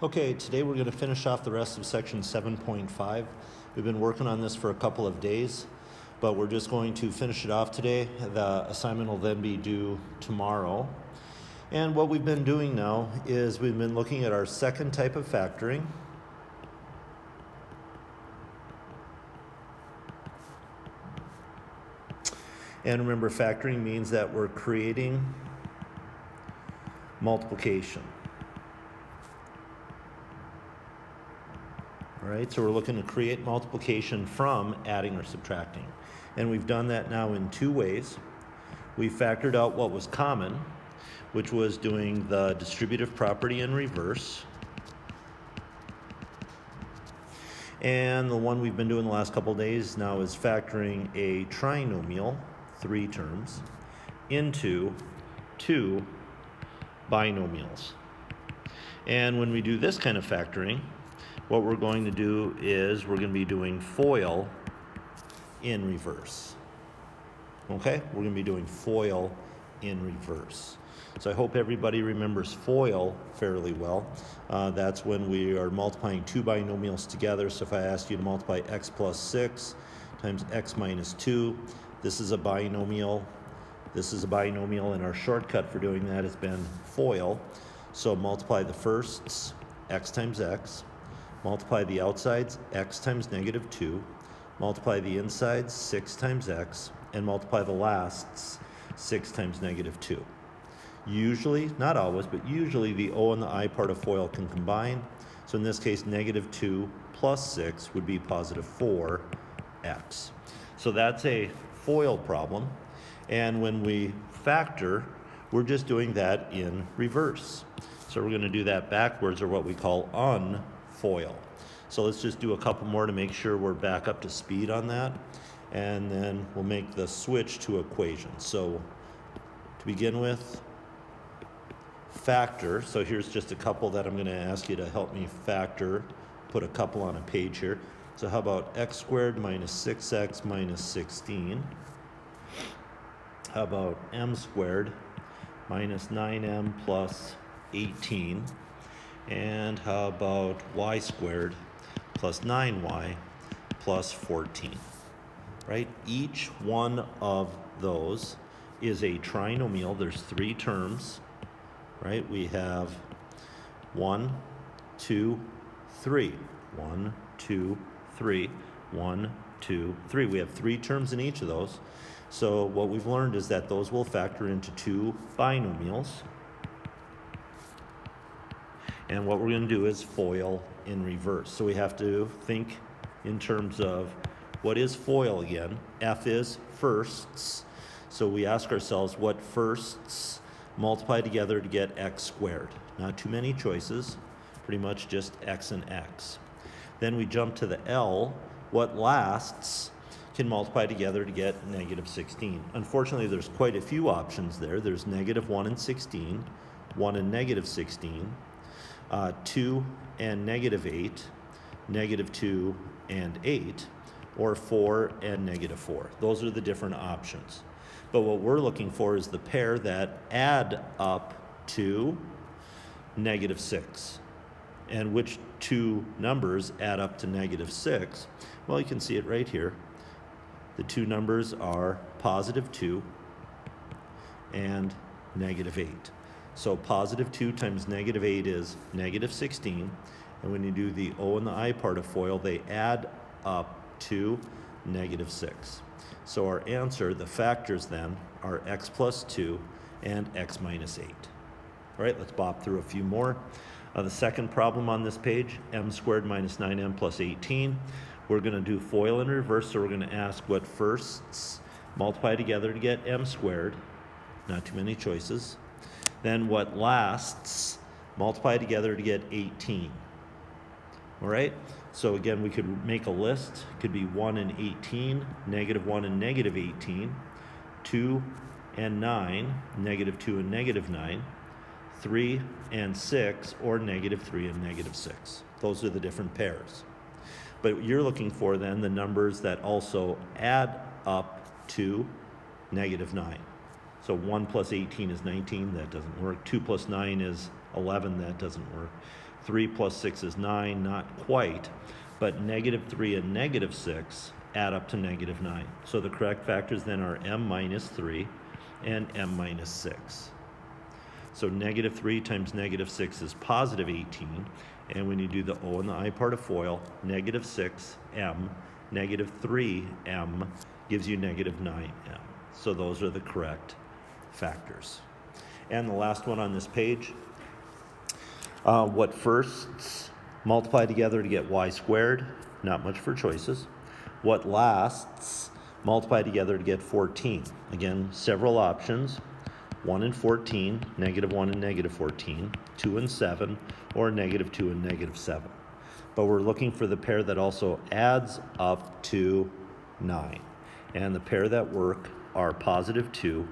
Okay, today we're going to finish off the rest of section 7.5. We've been working on this for a couple of days, but we're just going to finish it off today. The assignment will then be due tomorrow. And what we've been doing now is we've been looking at our second type of factoring. And remember, factoring means that we're creating multiplication. All right, so we're looking to create multiplication from adding or subtracting. And we've done that now in two ways. We factored out what was common, which was doing the distributive property in reverse. And the one we've been doing the last couple of days now is factoring a trinomial, 3 terms, into 2 binomials. And when we do this kind of factoring, what we're going to do is we're going to be doing FOIL in reverse. Okay? We're going to be doing FOIL in reverse. So I hope everybody remembers FOIL fairly well. That's when we are multiplying 2 binomials together. So if I asked you to multiply x plus 6 times x minus 2, this is a binomial. This is a binomial, and our shortcut for doing that has been FOIL. So multiply the firsts, x times x. Multiply the outsides, x times negative 2. Multiply the insides, 6 times x. And multiply the lasts, 6 times negative 2. Usually, not always, but usually the O and the I part of FOIL can combine. So in this case, negative 2 plus 6 would be positive 4x. So that's a FOIL problem. And when we factor, we're just doing that in reverse. So we're going to do that backwards, or what we call unFOIL. So let's just do a couple more to make sure we're back up to speed on that. And then we'll make the switch to equations. So to begin with, factor. So here's just a couple that I'm going to ask you to help me factor. Put a couple on a page here. So how about x squared minus 6x minus 16? How about m squared minus 9m plus 18? And how about y squared plus 9y plus 14? Right? Each one of those is a trinomial. There's 3 terms. Right? We have 1, 2, 3. 1, 2, 3. 1, 2, 3. We have 3 terms in each of those. So what we've learned is that those will factor into 2 binomials. And what we're going to do is FOIL in reverse. So we have to think in terms of what is FOIL again. F is firsts. So we ask ourselves what firsts multiply together to get x squared. Not too many choices, pretty much just x and x. Then we jump to the L. What lasts can multiply together to get negative 16. Unfortunately, there's quite a few options there. There's negative 1 and 16, 1 and negative 16, 2 and negative 8, negative 2 and 8, or 4 and negative 4. Those are the different options. But what we're looking for is the pair that add up to negative 6. And which 2 numbers add up to negative 6? Well, you can see it right here. The 2 numbers are positive 2 and negative 8. So positive 2 times negative 8 is negative 16. And when you do the O and the I part of FOIL, they add up to negative 6. So our answer, the factors then, are x plus 2 and x minus 8. All right, let's bop through a few more. The second problem on this page, m squared minus 9m plus 18. We're going to do FOIL in reverse, so we're going to ask what firsts multiply together to get m squared. Not too many choices. Then what lasts multiply together to get 18. All right? So again, we could make a list. It could be 1 and 18, negative 1 and negative 18, 2 and 9, negative 2 and negative 9, 3 and 6, or negative 3 and negative 6. Those are the different pairs. But you're looking for then the numbers that also add up to negative 9. So 1 plus 18 is 19, that doesn't work. 2 plus 9 is 11, that doesn't work. 3 plus 6 is 9, not quite, but negative 3 and negative 6 add up to negative 9. So the correct factors then are m minus 3 and m minus 6. So negative 3 times negative 6 is positive 18, and when you do the O and the I part of FOIL, negative 6m, negative 3m gives you negative 9m. So those are the correct factors. And the last one on this page, what firsts multiply together to get y squared? Not much for choices. What lasts multiply together to get 14? Again, several options. 1 and 14, negative 1 and negative 14, 2 and 7, or negative 2 and negative 7. But we're looking for the pair that also adds up to 9. And the pair that work are positive 2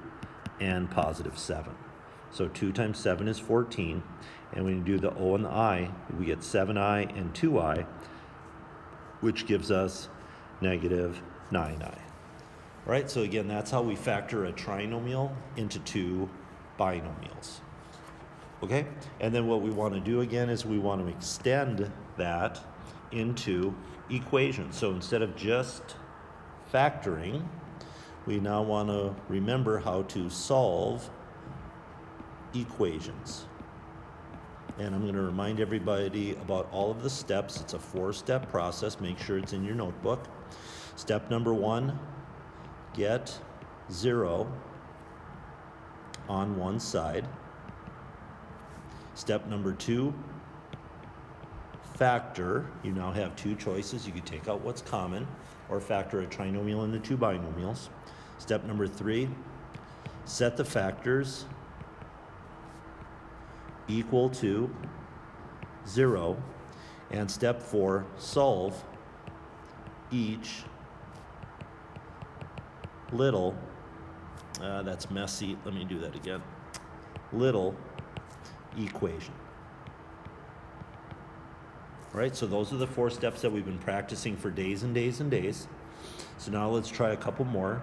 and positive 7. So 2 times 7 is 14, and when you do the O and the I, we get 7i and 2i, which gives us negative 9i. All right, so again, that's how we factor a trinomial into two binomials. Okay, and then what we want to do again is we want to extend that into equations. So instead of just factoring, we now want to remember how to solve equations. And I'm going to remind everybody about all of the steps. It's a 4-step process. Make sure it's in your notebook. Step number 1, get 0 on one side. Step number 2, factor. You now have two choices. You could take out what's common or factor a trinomial into two binomials. Step number 3, set the factors equal to 0. And step 4, solve each little, that's messy, let me do that again, little equation. All right, so those are the 4 steps that we've been practicing for days and days and days. So now let's try a couple more.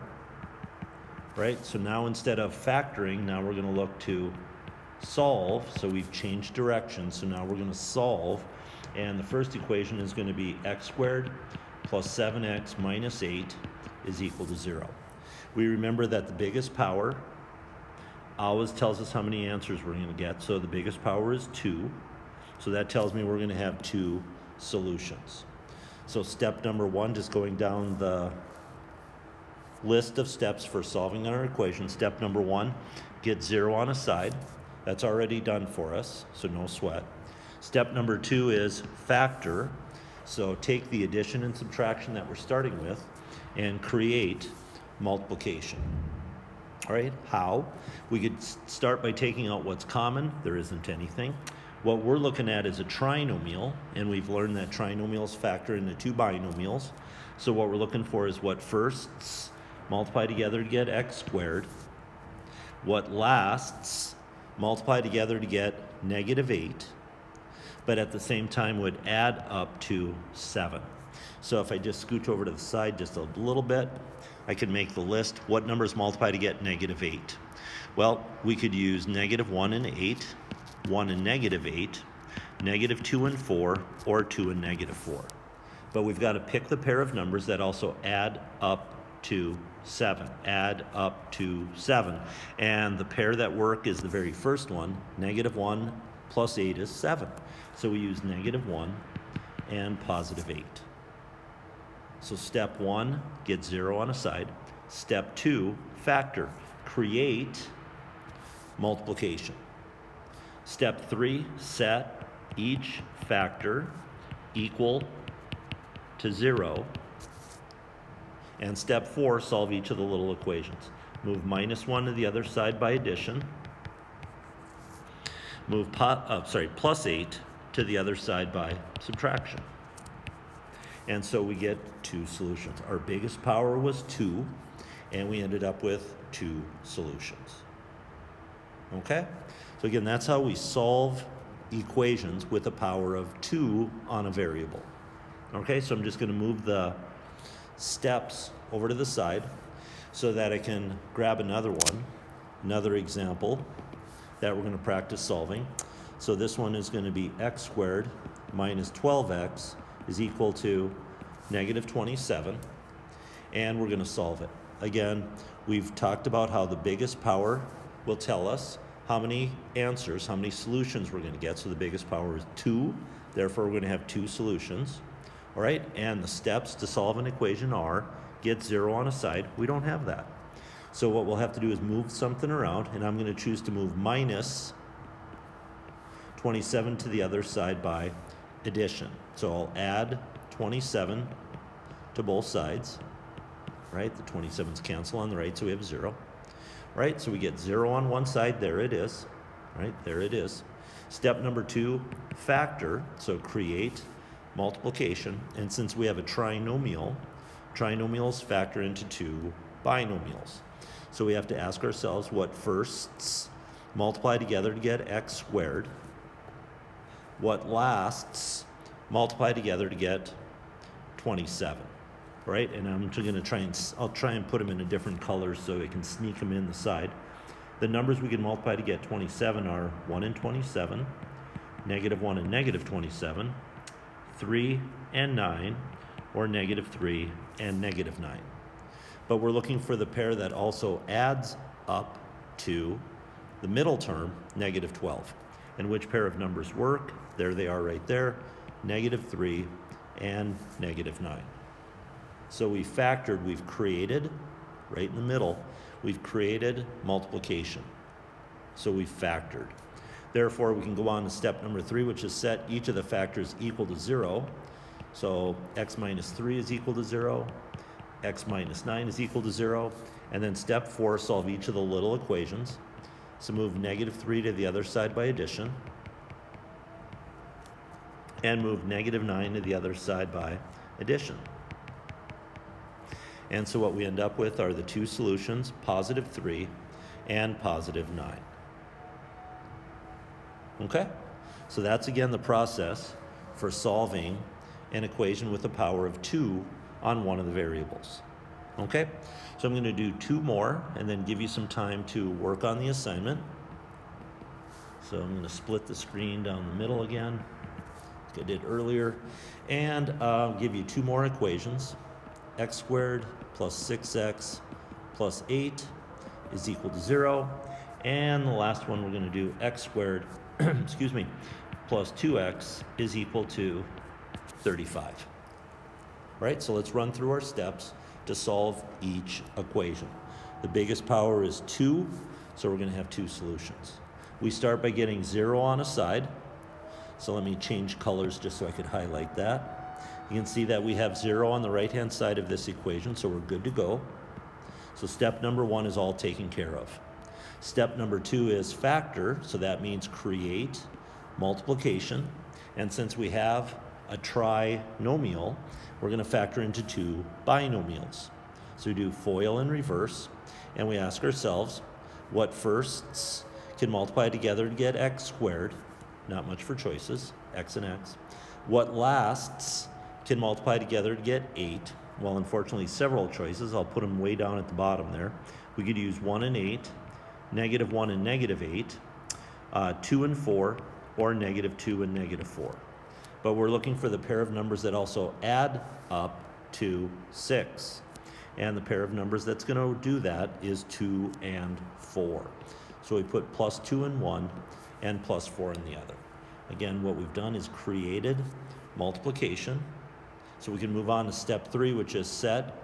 Right, so now instead of factoring, now we're going to look to solve. So we've changed direction, so now we're going to solve. And the first equation is going to be x squared plus 7x minus 8 is equal to 0. We remember that the biggest power always tells us how many answers we're going to get. So the biggest power is 2. So that tells me we're going to have 2 solutions. So step number 1, just going down the list of steps for solving our equation. Step number 1, get 0 on a side. That's already done for us, so no sweat. Step number 2 is factor. So take the addition and subtraction that we're starting with and create multiplication. All right, how? We could start by taking out what's common. There isn't anything. What we're looking at is a trinomial, and we've learned that trinomials factor into two binomials. So what we're looking for is what firsts multiply together to get x squared. What lasts multiply together to get negative 8, but at the same time would add up to 7. So if I just scooch over to the side just a little bit, I can make the list. What numbers multiply to get negative 8? Well, we could use negative 1 and 8, 1 and negative 8, negative 2 and 4, or 2 and negative 4. But we've got to pick the pair of numbers that also add up to 7. Add up to 7. And the pair that work is the very first one. Negative 1 plus 8 is 7. So we use negative 1 and positive 8. So step 1, get 0 on a side. Step 2, factor. Create multiplication. Step 3, set each factor equal to 0. And step 4, solve each of the little equations. Move minus 1 to the other side by addition. Move plus 8 to the other side by subtraction. And so we get 2 solutions. Our biggest power was 2, and we ended up with 2 solutions. Okay? So again, that's how we solve equations with a power of 2 on a variable. Okay, so I'm just going to move the steps over to the side so that I can grab another one, another example that we're going to practice solving. So this one is going to be x squared minus 12x is equal to negative 27. And we're going to solve it. Again, we've talked about how the biggest power will tell us how many answers, how many solutions we're going to get. So the biggest power is 2. Therefore, we're going to have 2 solutions. All right, and the steps to solve an equation are get 0 on a side. We don't have that. So what we'll have to do is move something around, and I'm going to choose to move minus 27 to the other side by addition. So I'll add 27 to both sides. Right, the 27s cancel on the right, so we have 0. Right, so we get 0 on one side. There it is. Right, there it is. Step number 2, factor. So create multiplication. And since we have a trinomial, trinomials factor into 2 binomials. So we have to ask ourselves what firsts multiply together to get x squared, what lasts multiply together to get 27. Right, and I'm going to I'll try and put them in a different color so I can sneak them in the side. The numbers we can multiply to get 27 are 1 and 27, negative 1 and negative 27, 3 and 9, or negative 3 and negative 9. But we're looking for the pair that also adds up to the middle term, negative 12. And which pair of numbers work? There they are right there, negative 3 and negative 9. So we factored, we've created, right in the middle, we've created multiplication. So we factored. Therefore, we can go on to step number 3, which is set each of the factors equal to 0. So x minus 3 is equal to 0, x minus 9 is equal to 0, and then step 4, solve each of the little equations. So move negative 3 to the other side by addition, and move negative 9 to the other side by addition. And so what we end up with are the 2 solutions, positive 3 and positive 9. Okay? So that's again the process for solving an equation with a power of 2 on one of the variables. Okay? So I'm going to do 2 more and then give you some time to work on the assignment. So I'm going to split the screen down the middle again, like I did earlier, and give you 2 more equations. X squared plus 6x plus 8 is equal to 0. And the last one we're going to do, x squared, excuse me, plus 2x is equal to 35. Right, so let's run through our steps to solve each equation. The biggest power is 2, so we're going to have 2 solutions. We start by getting 0 on a side. So let me change colors just so I could highlight that. You can see that we have 0 on the right-hand side of this equation, so we're good to go. So step number 1 is all taken care of. Step number 2 is factor, so that means create multiplication. And since we have a trinomial, we're going to factor into 2 binomials. So we do FOIL in reverse, and we ask ourselves what firsts can multiply together to get x squared, not much for choices, x and x. What lasts can multiply together to get 8. Well, unfortunately, several choices. I'll put them way down at the bottom there. We could use 1 and 8, negative 1 and negative 8, 2 and 4, or negative 2 and negative 4. But we're looking for the pair of numbers that also add up to 6. And the pair of numbers that's going to do that is 2 and 4. So we put plus 2 in one and plus 4 in the other. Again, what we've done is created multiplication. So we can move on to step 3, which is set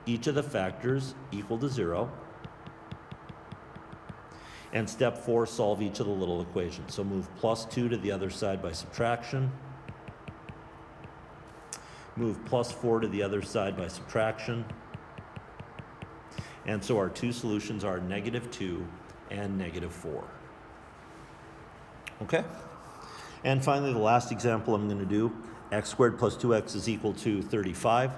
each of the factors equal to 0. And step 4, solve each of the little equations. So move plus 2 to the other side by subtraction. Move plus 4 to the other side by subtraction. And so our 2 solutions are negative 2 and negative 4. Okay? And finally, the last example I'm going to do, x squared plus 2x is equal to 35.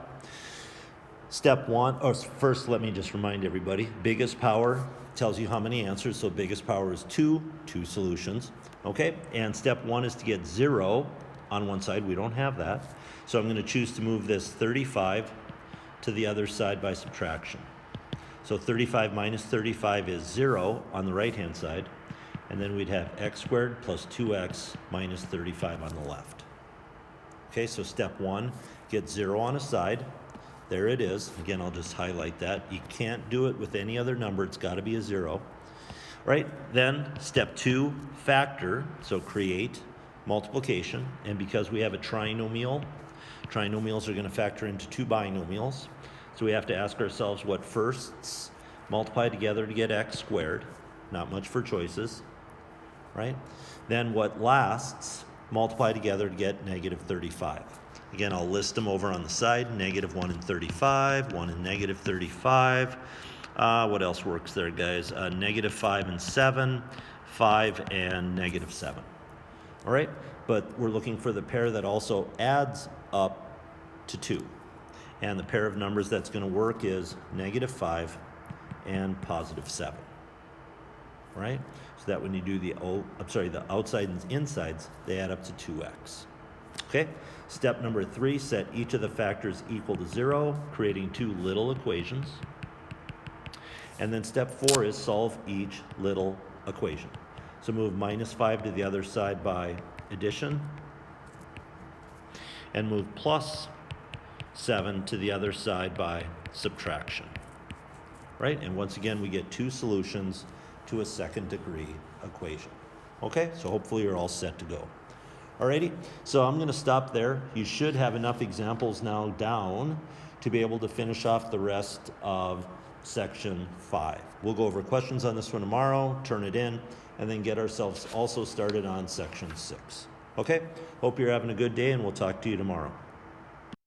Step 1, or first let me just remind everybody, biggest power tells you how many answers, so biggest power is 2 solutions. Okay? And step 1 is to get 0 on one side. We don't have that. So I'm going to choose to move this 35 to the other side by subtraction. So 35 minus 35 is 0 on the right-hand side, And then we'd have x squared plus 2x minus 35 on the left. Okay, so step 1, get 0 on a side. There it is. Again, I'll just highlight that. You can't do it with any other number. It's got to be a 0. Right? Then step 2, factor. So create multiplication. And because we have a trinomial, trinomials are going to factor into 2 binomials. So we have to ask ourselves what firsts multiply together to get x squared. Not much for choices. Right? Then what lasts multiply together to get negative 35. Again, I'll list them over on the side. Negative 1 and 35, 1 and negative 35. What else works there, guys? Negative 5 and 7, 5 and negative 7. All right? But we're looking for the pair that also adds up to 2. And the pair of numbers that's going to work is negative 5 and positive 7. Right? So that when you do the outside and insides, they add up to 2x. Okay? Step number 3, set each of the factors equal to 0, creating 2 little equations. And then step 4 is solve each little equation. So move minus 5 to the other side by addition, and move plus 7 to the other side by subtraction. Right? And once again, we get 2 solutions to a second degree equation. Okay, so hopefully you're all set to go. Alrighty, so I'm going to stop there. You should have enough examples now down to be able to finish off the rest of section 5. We'll go over questions on this one tomorrow, turn it in, and then get ourselves also started on section 6. Okay, hope you're having a good day, and we'll talk to you tomorrow.